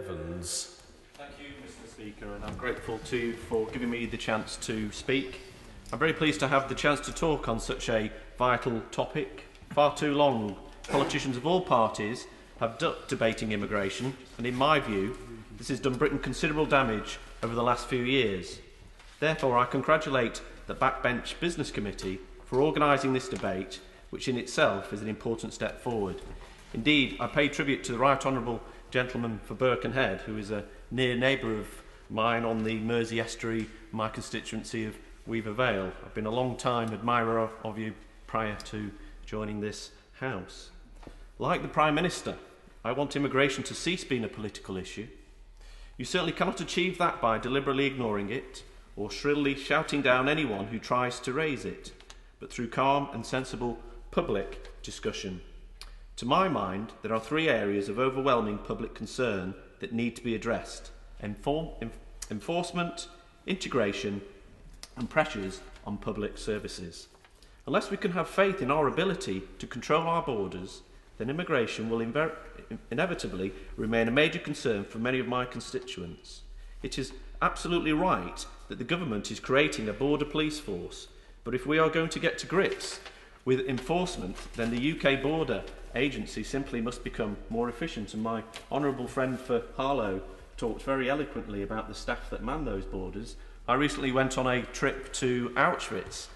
Evans. Thank you, Mr. Speaker, and I'm grateful to you for giving me the chance to speak. I'm very pleased to have the chance to talk on such a vital topic. Far too long, politicians of all parties have ducked debating immigration, and in my view, this has done Britain considerable damage over the last few years. Therefore, I congratulate the Backbench Business Committee for organising this debate, which in itself is an important step forward. Indeed, I pay tribute to the Right Honourable Gentleman for Birkenhead, who is a near neighbour of mine on the Mersey Estuary, my constituency of Weaver Vale. I've been a long time admirer of you prior to joining this House. Like the Prime Minister, I want immigration to cease being a political issue. You certainly cannot achieve that by deliberately ignoring it or shrilly shouting down anyone who tries to raise it, but through calm and sensible public discussion. To my mind, there are three areas of overwhelming public concern that need to be addressed: enforcement, integration, and pressures on public services. Unless we can have faith in our ability to control our borders, then immigration will inevitably remain a major concern for many of my constituents. It is absolutely right that the government is creating a border police force, but if we are going to get to grips with enforcement, then the UK Border Agency simply must become more efficient. And my honourable friend for Harlow talked very eloquently about the staff that man those borders. I recently went on a trip to Auschwitz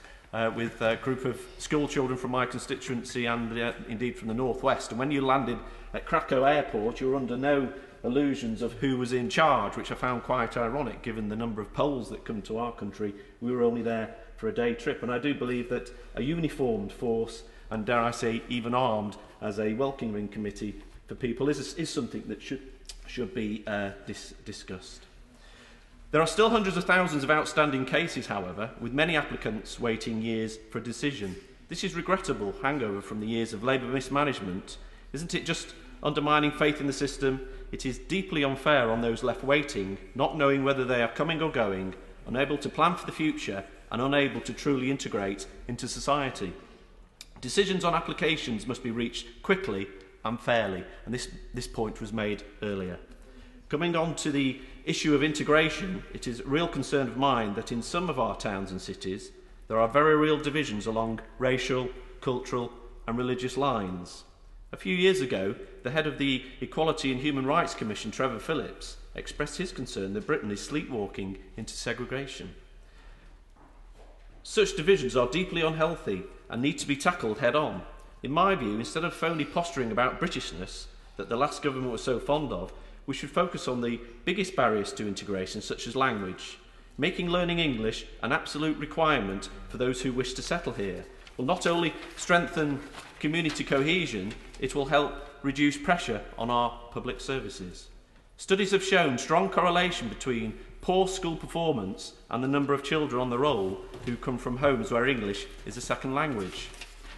with a group of school children from my constituency and indeed from the northwest. And when you landed at Krakow Airport, you were under no illusions of who was in charge, which I found quite ironic given the number of Poles that come to our country. We were only there for a day trip, and I do believe that a uniformed force, and dare I say even armed as a welcoming committee for people, is something that should be discussed. There are still hundreds of thousands of outstanding cases, however, with many applicants waiting years for a decision. This is regrettable hangover from the years of Labour mismanagement. Isn't it just undermining faith in the system? It is deeply unfair on those left waiting, not knowing whether they are coming or going, unable to plan for the future and unable to truly integrate into society. Decisions on applications must be reached quickly and fairly, and this point was made earlier. Coming on to the issue of integration, it is a real concern of mine that in some of our towns and cities there are very real divisions along racial, cultural and religious lines. A few years ago, the head of the Equality and Human Rights Commission, Trevor Phillips, expressed his concern that Britain is sleepwalking into segregation. Such divisions are deeply unhealthy and need to be tackled head on. In my view, instead of phony posturing about Britishness that the last government was so fond of, we should focus on the biggest barriers to integration, such as language. Making learning English an absolute requirement for those who wish to settle here will not only strengthen community cohesion, it will help reduce pressure on our public services. Studies have shown strong correlation between poor school performance and the number of children on the roll who come from homes where English is a second language.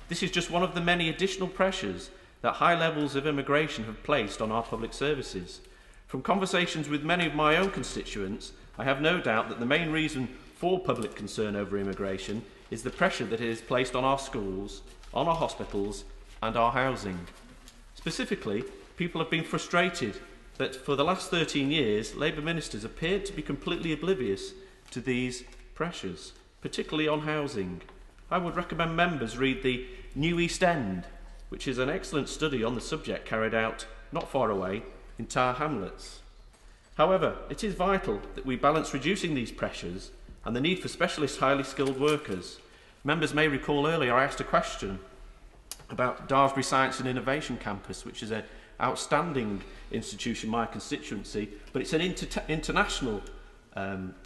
This is just one of the many additional pressures that high levels of immigration have placed on our public services. From conversations with many of my own constituents, I have no doubt that the main reason for public concern over immigration is the pressure that it has placed on our schools, on our hospitals and our housing. Specifically, people have been frustrated that for the last 13 years, Labour ministers appeared to be completely oblivious to these pressures, particularly on housing. I would recommend members read the New East End, which is an excellent study on the subject carried out not far away in Tower Hamlets. However, it is vital that we balance reducing these pressures and the need for specialist highly skilled workers. Members may recall earlier I asked a question about Daresbury Science and Innovation Campus, which is an outstanding institution in my constituency, but it's an international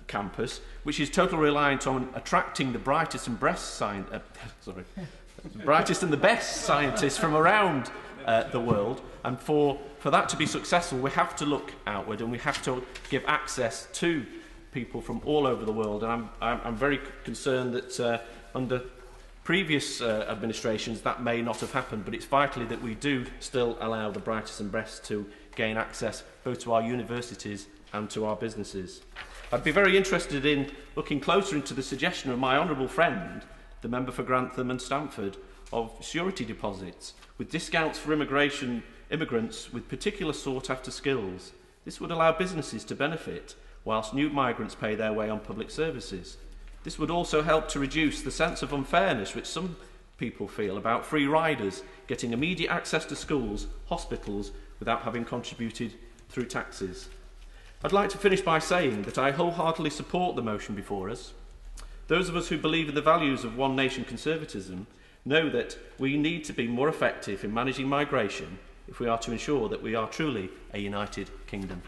campus which is totally reliant on attracting the brightest and the best scientists from around the world. And for that to be successful, we have to look outward and we have to give access to people from all over the world. And I'm very concerned that under previous administrations that may not have happened, but it's vital that we do still allow the brightest and best to gain access both to our universities and to our businesses. I'd be very interested in looking closer into the suggestion of my honourable friend, the member for Grantham and Stamford, of surety deposits with discounts for immigrants with particular sought-after skills. This would allow businesses to benefit whilst new migrants pay their way on public services. This would also help to reduce the sense of unfairness which some people feel about free riders getting immediate access to schools, hospitals, without having contributed through taxes. I'd like to finish by saying that I wholeheartedly support the motion before us. Those of us who believe in the values of one nation conservatism know that we need to be more effective in managing migration if we are to ensure that we are truly a united kingdom.